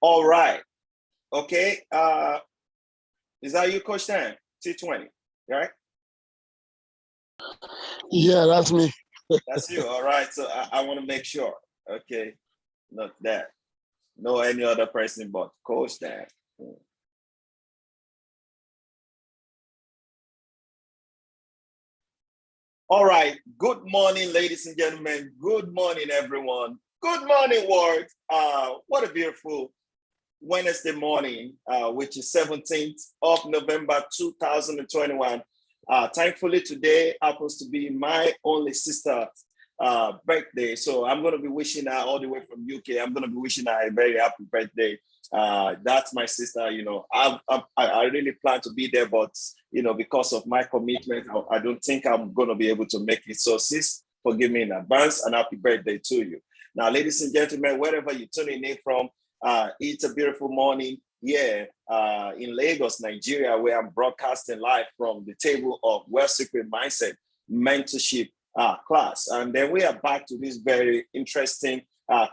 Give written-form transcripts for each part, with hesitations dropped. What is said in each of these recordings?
All right. Okay. Is that you, Coach Dan? T20, right? Yeah, that's me. That's you. All right. So I want to make sure. Okay. Not that. No any other person but Coach Dan. All right. Good morning, ladies and gentlemen. Good morning, everyone. Good morning, world. What a beautiful Wednesday morning, which is 17th of November 2021. Thankfully, today happens to be my only sister's birthday. So I'm going to be wishing her all the way from UK. I'm going to be wishing her a very happy birthday. That's my sister. I really plan to be there, but because of my commitment, I don't think I'm going to be able to make it. So, sis, forgive me in advance and happy birthday to you. Now, ladies and gentlemen, wherever you're tuning in from, it's a beautiful morning here in Lagos, Nigeria, where I'm broadcasting live from the table of Wealth Secret Mindset Mentorship class. And then we are back to this very interesting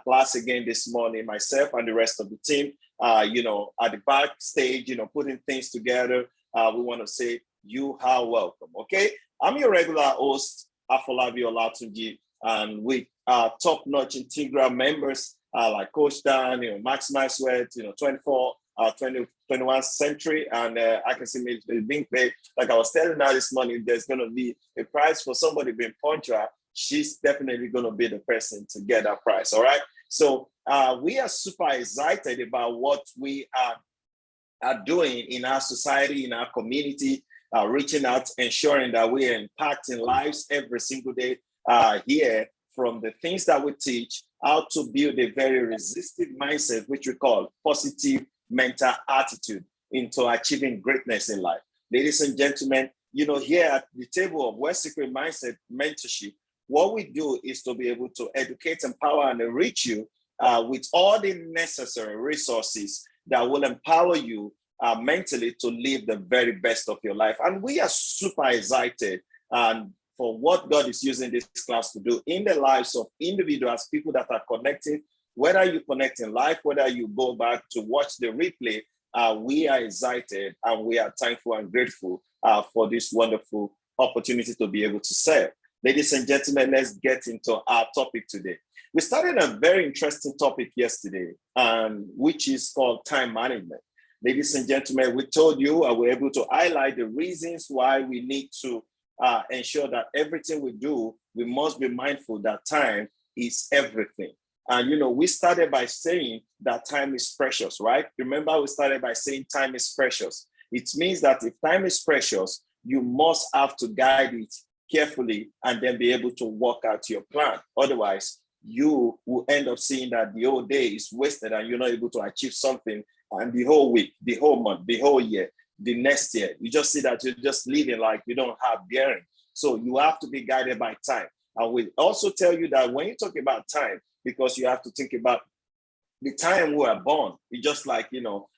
class again this morning, myself and the rest of the team, at the backstage, putting things together. We want to say you are welcome, okay? I'm your regular host, Afolabi Olatunji, and with top-notch integral members like Coach Dan, Max Maxwell, 21st century, and I can see me being paid. Like I was telling her this morning, there's going to be a prize for somebody being punctual. She's definitely going to be the person to get that prize. All right. So we are super excited about what we are doing in our society, in our community, reaching out, ensuring that we are impacting lives every single day here, from the things that we teach, how to build a very resistive mindset, which we call positive mental attitude, into achieving greatness in life. Ladies and gentlemen, here at the table of Wealth Secret Mindset Mentorship, what we do is to be able to educate, empower, and enrich you with all the necessary resources that will empower you mentally to live the very best of your life. And we are super excited for what God is using this class to do in the lives of individuals, people that are connecting, whether you connect in life, whether you go back to watch the replay. We are excited and we are thankful and grateful for this wonderful opportunity to be able to serve. Ladies and gentlemen, let's get into our topic today. We started a very interesting topic yesterday, which is called time management. Ladies and gentlemen, we told you and we're able to highlight the reasons why we need to ensure that everything we do, we must be mindful that time is everything. And, we started by saying that time is precious, right? Remember, we started by saying time is precious. It means that if time is precious, you must have to guide it carefully and then be able to work out your plan. Otherwise, you will end up seeing that the whole day is wasted and you're not able to achieve something, and the whole week, the whole month, the whole year, the next year, you just see that you're just living like you don't have bearing. So you have to be guided by time. And we also tell you that when you talk about time, because you have to think about the time we were born. It's just like,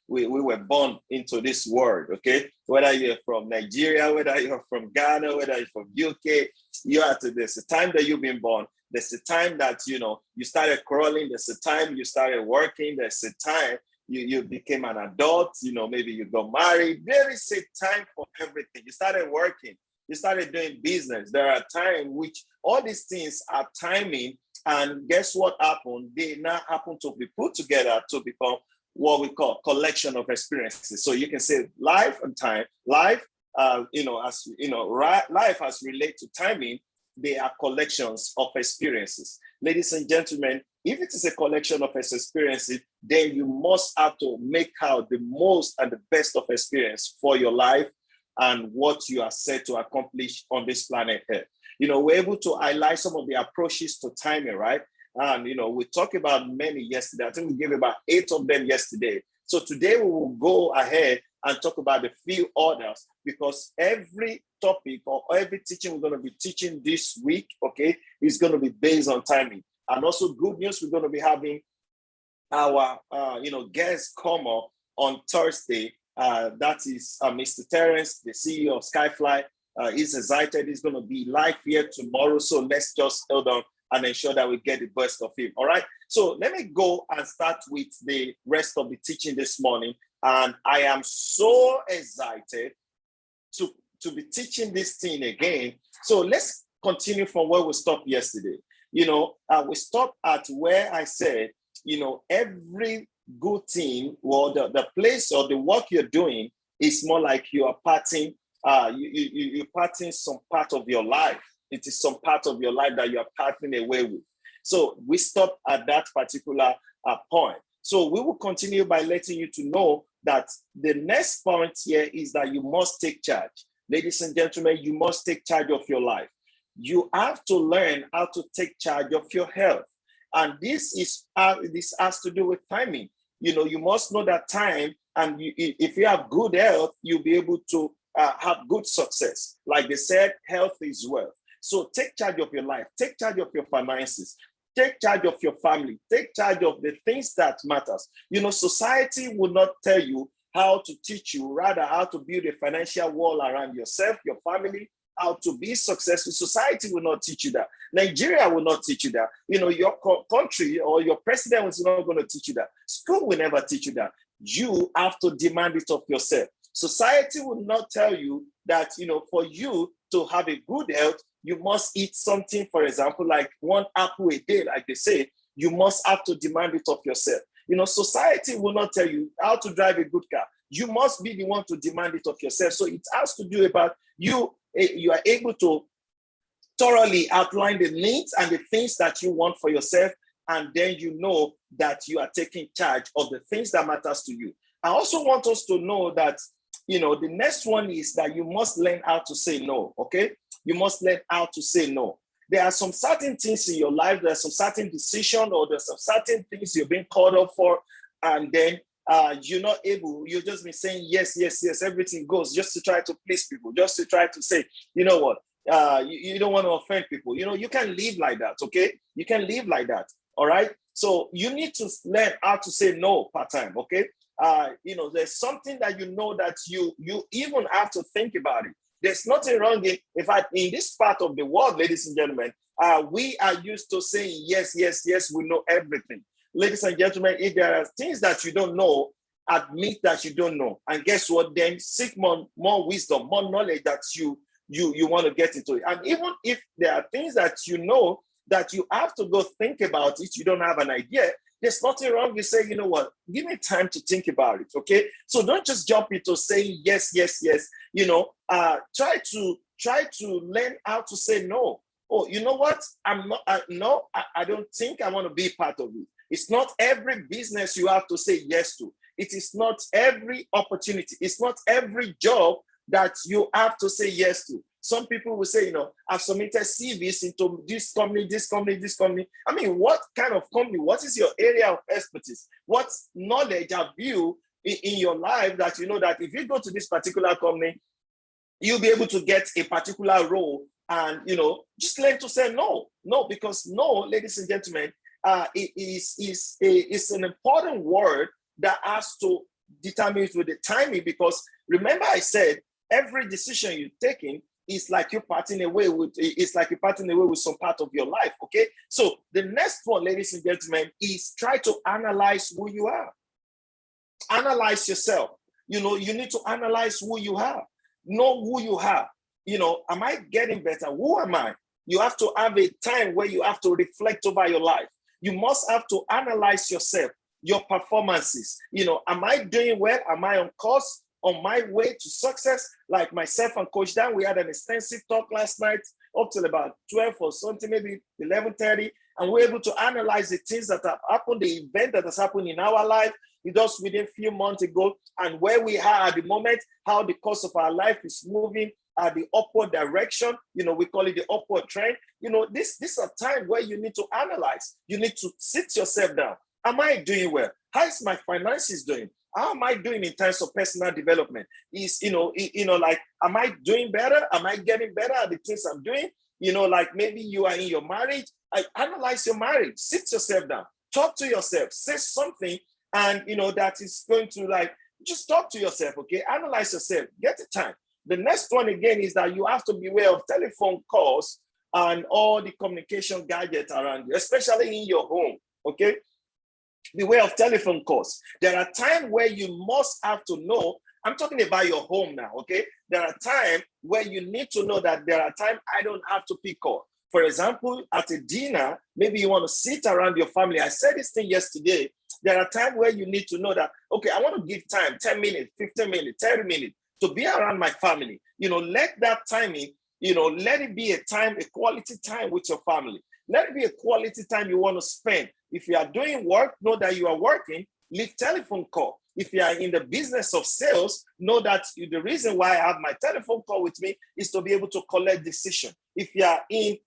we were born into this world, okay? Whether you're from Nigeria, whether you're from Ghana, whether you're from UK, there's a time that you've been born. There's a time that, you started crawling. There's a time you started working. There's a time you became an adult, maybe you got married. There is a time for everything. You started working. You started doing business. There are times which all these things are timing. And guess what happened? They now happen to be put together to become what we call collection of experiences. So you can say life and time, life, life as related to timing, they are collections of experiences. Ladies and gentlemen, if it is a collection of experiences, then you must have to make out the most and the best of experience for your life and what you are set to accomplish on this planet Earth. We're able to highlight some of the approaches to timing, right? And, we talked about many yesterday. I think we gave about 8 of them yesterday. So today we will go ahead and talk about the few others, because every topic or every teaching we're going to be teaching this week, okay, is going to be based on timing. And also good news, we're going to be having our, guest come up on Thursday. That is Mr. Terrence, the CEO of Skyfly. He's excited. He's going to be live here tomorrow. So let's just hold on and ensure that we get the best of him. All right. So let me go and start with the rest of the teaching this morning. And I am so excited to be teaching this thing again. So let's continue from where we stopped yesterday. We stopped at where I said, every good thing, or the place or the work you're doing is more like you are parting, you're parting some part of your life. It is some part of your life that you are parting away with. So we stopped at that particular point. So we will continue by letting you to know that the next point here is that you must take charge. Ladies and gentlemen, you must take charge of your life. You have to learn how to take charge of your health. And this has to do with timing. You must know that time, and if you have good health, you'll be able to have good success. Like they said, health is wealth. So take charge of your life, take charge of your finances, take charge of your family, take charge of the things that matters. Society will not tell you how to teach you, rather how to build a financial wall around yourself, your family, how to be successful. Society will not teach you that. Nigeria will not teach you that. Your country or your president is not going to teach you that. School will never teach you that. You have to demand it of yourself. Society will not tell you that, for you to have a good health, you must eat something, for example, like 1 apple a day, like they say. You must have to demand it of yourself. Society will not tell you how to drive a good car. You must be the one to demand it of yourself. So it has to do about you. You are able to thoroughly outline the needs and the things that you want for yourself. And then you know that you are taking charge of the things that matters to you. I also want us to know that, the next one is that you must learn how to say no, okay? You must learn how to say no. There are some certain things in your life, there's some certain decision, or there's some certain things you're being called up for, and then you're not able, you've just been saying yes, yes, yes, everything goes, just to try to please people, just to try to say, you know what, you don't want to offend people. You can live like that, okay? You can live like that, all right? So you need to learn how to say no part-time, okay? There's something that that you even have to think about it. There's nothing wrong in fact, in this part of the world, ladies and gentlemen, we are used to saying yes, yes, yes, we know everything. Ladies and gentlemen, if there are things that you don't know, admit that you don't know. And guess what? Then seek more wisdom, more knowledge that you want to get into it. And even if there are things that you know that you have to go think about it, you don't have an idea, there's nothing wrong with saying, what, give me time to think about it, okay? So don't just jump into saying yes, yes, yes. Try to learn how to say no. Oh, you know what? I don't think I want to be part of it. It's not every business you have to say yes to. It is not every opportunity. It's not every job that you have to say yes to. Some people will say, I've submitted CVs into this company, this company, this company. I mean, what kind of company? What is your area of expertise? What knowledge have you in your life that that if you go to this particular company, you'll be able to get a particular role, and just learn to say no. No, because no, ladies and gentlemen, it is an important word that has to determine with the timing, because remember I said every decision you're taking is like you're parting away with some part of your life, okay? So the next one, ladies and gentlemen, is try to analyze who you are. Analyze yourself. You need to analyze who you are. Know who you are. Am I getting better? Who am I? You have to have a time where you have to reflect over your life. You must have to analyze yourself, your performances. Am I doing well? Am I on course? On my way to success? Like myself and Coach Dan, we had an extensive talk last night up till about 12 or something, maybe 11:30, and we're able to analyze the things that have happened, the event that has happened in our life just within a few months ago, and where we are at the moment, how the course of our life is moving at the upward direction. We call it the upward trend. This is a time where you need to analyze. You need to sit yourself down. Am I doing well? How is my finances doing? How am I doing in terms of personal development? Like, am I doing better? Am I getting better at the things I'm doing? Like maybe you are in your marriage. Analyze your marriage. Sit yourself down. Talk to yourself. Say something, and that is going to just talk to yourself, okay? Analyze yourself. Get the time. The next one again is that you have to beware of telephone calls and all the communication gadgets around you, especially in your home, okay? The way of telephone calls. There are times where you must have to know, I'm talking about your home now, okay? There are times where you need to know that there are times I don't have to pick call. For example, at a dinner, maybe you want to sit around your family. I said this thing yesterday. There are times where you need to know that, okay, I want to give time, 10 minutes, 15 minutes, 30 minutes to be around my family. Let that timing, let it be a time, a quality time with your family. Let it be a quality time you want to spend. If you are doing work, know that you are working, leave telephone call. If you are in the business of sales, know that the reason why I have my telephone call with me is to be able to collect decision. If you are in,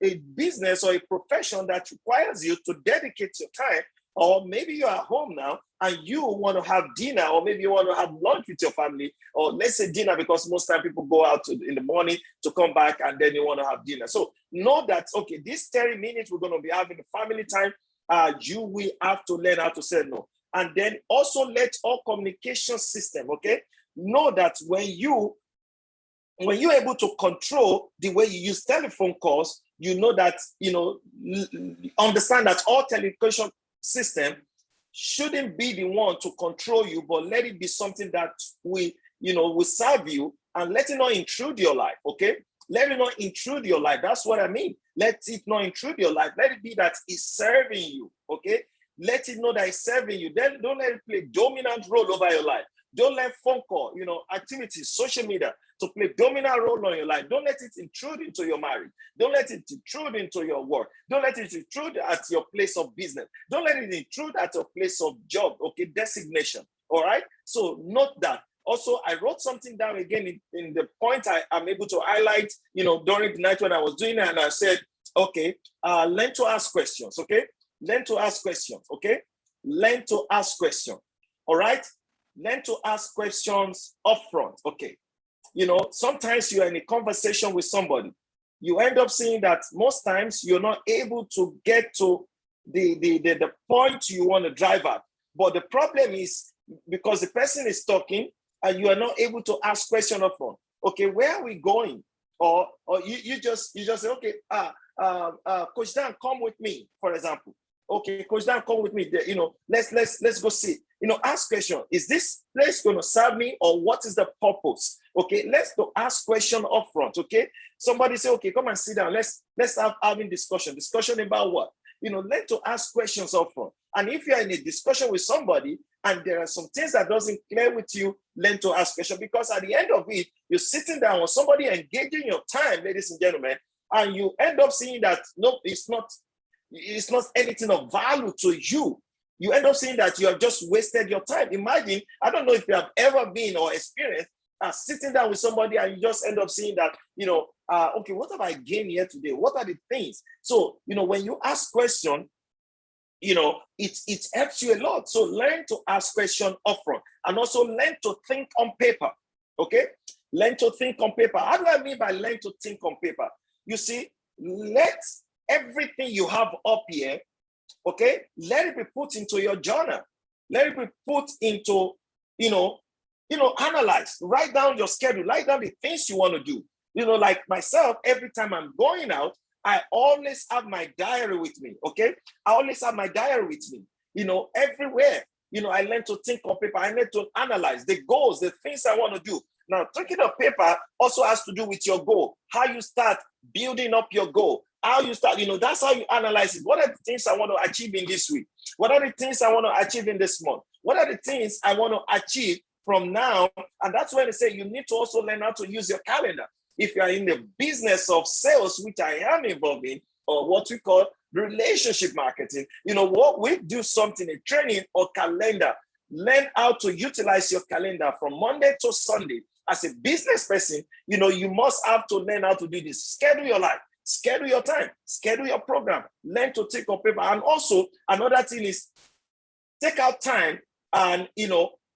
a business or a profession that requires you to dedicate your time, or maybe you are at home now and you want to have dinner, or maybe you want to have lunch with your family, or let's say dinner, because most time people go out in the morning to come back and then you want to have dinner. So know that, okay, this 30 minutes we're going to be having the family time. You will have to learn how to say no. And then also let all communication system, okay, know that when you're able to control the way you use telephone calls, know that, understand that all telecommunication system shouldn't be the one to control you, but let it be something that will serve you, and let it not intrude your life, okay? Let it not intrude your life. That's what I mean. Let it not intrude your life. Let it be that it's serving you, okay? Let it know that it's serving you. Then don't let it play dominant role over your life. Don't let phone call, activities, social media to play dominant role on your life. Don't let it intrude into your marriage. Don't let it intrude into your work. Don't let it intrude at your place of business. Don't let it intrude at your place of job, okay, designation, all right? So note that. Also, I wrote something down again in the point I'm able to highlight, during the night when I was doing it, and I said, okay, learn to ask questions, okay? Learn to ask questions, okay? Learn to ask questions, all right? Learn to ask questions upfront, okay? Sometimes you're in a conversation with somebody. You end up seeing that most times you're not able to get to the point you want to drive at. But the problem is because the person is talking and you are not able to ask questions upfront. Okay, where are we going? Or you just say, okay, Coach Dan, come with me, for example. Okay, Coach Dan, come with me. Let's go see. Ask question. Is this place going to serve me, or what is the purpose? Okay, let's go ask question upfront. Okay, somebody say, okay, come and sit down. Let's having discussion. Discussion about what? Learn to ask questions upfront. And if you are in a discussion with somebody and there are some things that doesn't clear with you, learn to ask questions, because at the end of it, you're sitting down with somebody engaging your time, ladies and gentlemen, and you end up seeing that no, it's not anything of value to you. You end up seeing that you have just wasted your time. Imagine, I don't know if you have ever been or experienced sitting down with somebody and you just end up seeing that, okay, what have I gained here today? What are the things? So, when you ask questions, it helps you a lot. So learn to ask questions upfront, and also learn to think on paper, okay? Learn to think on paper. How do I mean by learn to think on paper? You see, let everything you have up here, okay, let it be put into your journal. Let it be put into, analyze. Write down your schedule. Write down the things you want to do. Like myself, every time I'm going out, I always have my diary with me, okay? I always have my diary with me, everywhere. I learn to think on paper. I learn to analyze the goals, the things I want to do. Now, thinking on paper also has to do with your goal, how you start building up your goal, how you start, that's how you analyze it. What are the things I want to achieve in this week? What are the things I want to achieve in this month? What are the things I want to achieve from now? And that's why they say you need to also learn how to use your calendar. If you are in the business of sales, which I am involved in, or what we call relationship marketing, what we do something, a training or calendar. Learn how to utilize your calendar from Monday to Sunday. As a business person, you must have to learn how to do this. Schedule your life, schedule your time, schedule your program, learn to take on paper. And also another thing is take out time and,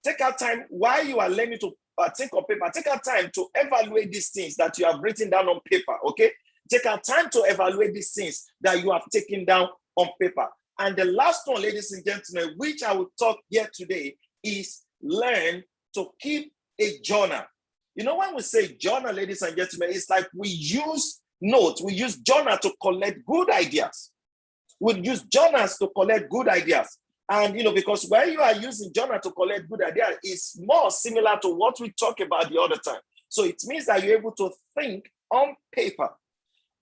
take out time while you are learning to think on paper. Take out time to evaluate these things that you have written down on paper, okay? Take out time to evaluate these things that you have taken down on paper. And the last one, ladies and gentlemen, which I will talk here today, is learn to keep a journal. When we say journal, ladies and gentlemen, it's like we use notes. We use journal to collect good ideas. We use journals to collect good ideas. And, because when you are using journal to collect good ideas, it's more similar to what we talk about the other time. So it means that you're able to think on paper.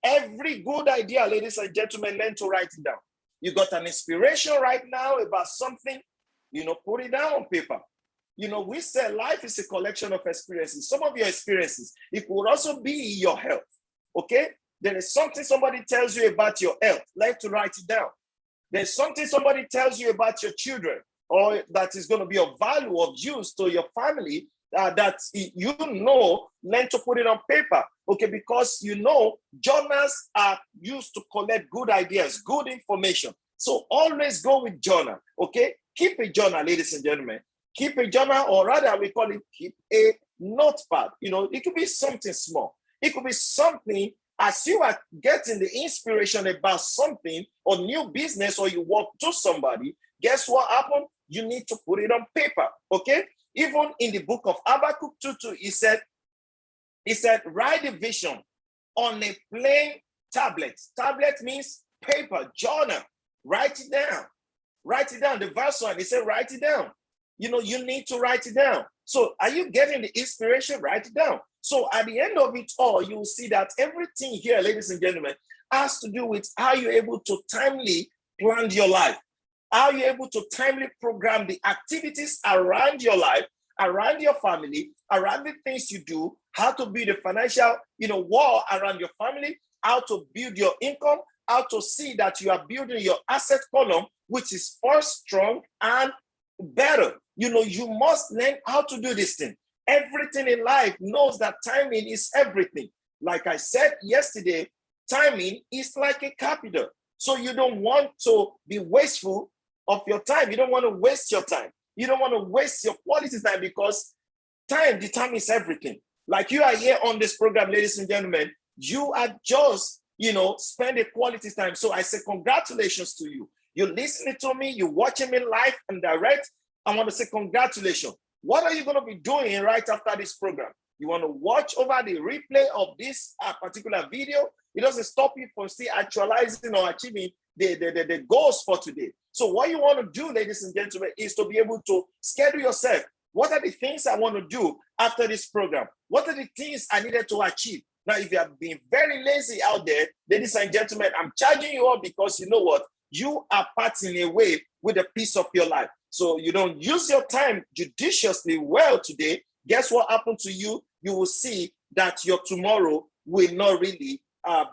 Every good idea, ladies and gentlemen, learn to write it down. You got an inspiration right now about something, put it down on paper. We say life is a collection of experiences. Some of your experiences, it could also be your health, okay? There is something somebody tells you about your health. Learn to write it down. There's something somebody tells you about your children, or that is going to be of value, of use to your family, that learn to put it on paper, okay? Because journals are used to collect good ideas, good information. So always go with journal, okay? Keep a journal, ladies and gentlemen. Keep a journal, or rather we call it keep a notepad. It could be something small. It could be something as you are getting the inspiration about something or new business, or you work to somebody. Guess what happened? You need to put it on paper, okay? Even in the book of Habakkuk 2:2, he said, write the vision on a plain tablet. Tablet means paper, journal. Write it down. Write it down. The verse 1, he said, write it down. You need to write it down. So are you getting the inspiration? Write it down. So at the end of it all, you will see that everything here, ladies and gentlemen, has to do with how you're able to timely plan your life, how you're able to timely program the activities around your life, around your family, around the things you do, how to build a financial, wall around your family, how to build your income, how to see that you are building your asset column, which is first strong and better. You must learn how to do this thing. Everything in life knows that timing is everything. Like I said yesterday, timing is like a capital. So you don't want to be wasteful of your time. You don't want to waste your time. You don't want to waste your quality time, because time determines everything. Like you are here on this program, ladies and gentlemen, you are just, spend a quality time. So I say congratulations to you. You're listening to me, you're watching me live and direct. I want to say congratulations. What are you going to be doing right after this program? You want to watch over the replay of this particular video. It doesn't stop you from still actualizing or achieving the goals for today. So what you want to do, ladies and gentlemen, is to be able to schedule yourself. What are the things I want to do after this program? What are the things I needed to achieve? Now, if you have been very lazy out there, ladies and gentlemen, I'm charging you up, because you know what? You are parting away with a piece of your life. So you don't use your time judiciously well today. Guess what happened to you? You will see that your tomorrow will not really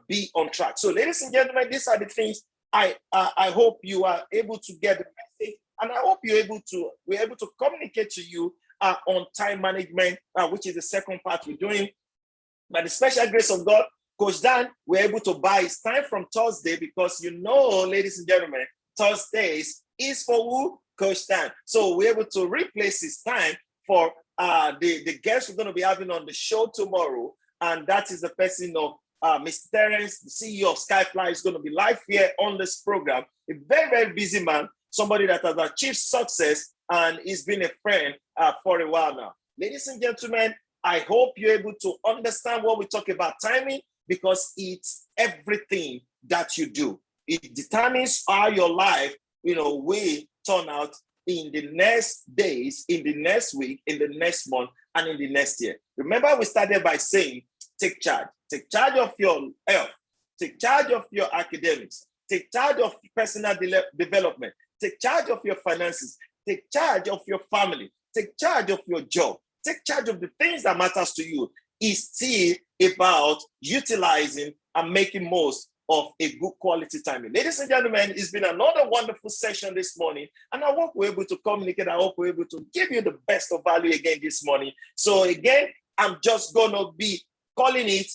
be on track. So, ladies and gentlemen, these are the things I hope you are able to get the message, and I hope we're able to communicate to you on time management, which is the second part we're doing. By the special grace of God, Coach Dan, we're able to buy his time from Thursday, because ladies and gentlemen, Thursdays is for who? Coach Dan. So we're able to replace his time for the guest we're going to be having on the show tomorrow, and that is the person of Mr. Terrence, the CEO of Skyfly, is going to be live here on this program. A very, very busy man, somebody that has achieved success and he's been a friend for a while now. Ladies and gentlemen, I hope you're able to understand what we talk about timing, because it's everything that you do. It determines how your life, will turn out in the next days, in the next week, in the next month, and in the next year. Remember, we started by saying, take charge. Take charge of your health. Take charge of your academics. Take charge of personal development. Take charge of your finances. Take charge of your family. Take charge of your job. Take charge of the things that matters to you. It's still about utilizing and making most of a good quality timing. Ladies and gentlemen, it's been another wonderful session this morning, and I hope we're able to communicate. I hope we're able to give you the best of value again this morning. So again, I'm just going to be calling it